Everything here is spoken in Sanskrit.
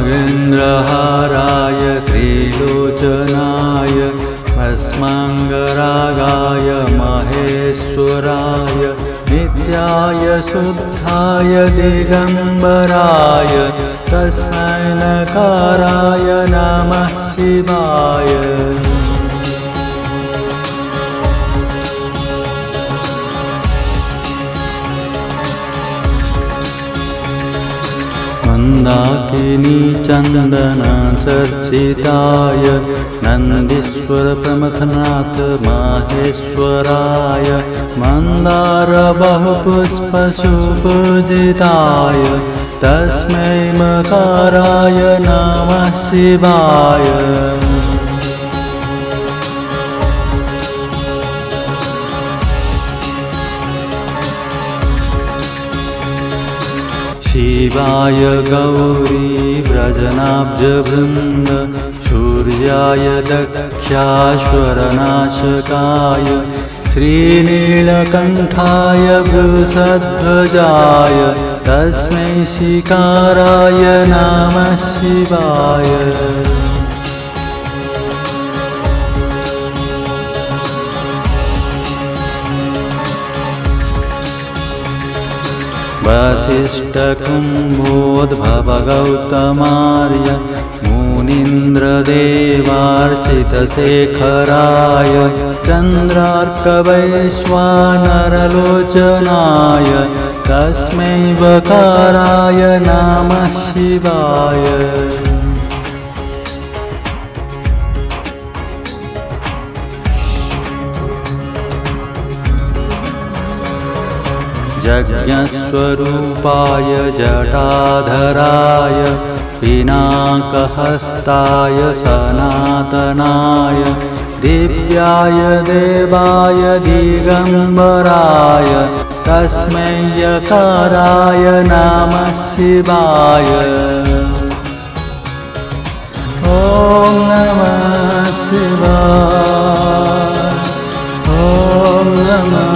खगेन्द्रहाराय त्रिलोचनाय भस्माङ्गरागाय महेश्वराय नित्याय शुद्धाय दिगम्बराय तस्मै नकाराय नमः शिवाय। मन्दाकिनी चन्दनचर्चिताय नन्दीश्वर प्रमथनाथ माहेश्वराय मन्दारबहुपुष्पसुपूजिताय तस्मै मकाराय नमः शिवाय। शिवाय गौरी व्रजनाब्जवृन्द सूर्याय दक्षाश्वरनाशकाय श्रीनीलकण्ठाय वृषध्वजाय तस्मै शिकाराय नमः शिवाय। वसिष्ठकुम्भोद्भवगौतमार्य मुनीन्द्रदेवार्चितशेखराय चन्द्रार्कवैश्वानरलोचनाय तस्मै वकाराय नमः शिवाय। यज्ञस्वरूपाय जटाधराय पिनाकहस्ताय सनातनाय दिव्याय देवाय दिगम्बराय तस्मै यकाराय नमः शिवाय। ॐ नमः शिवाय। ॐ नमः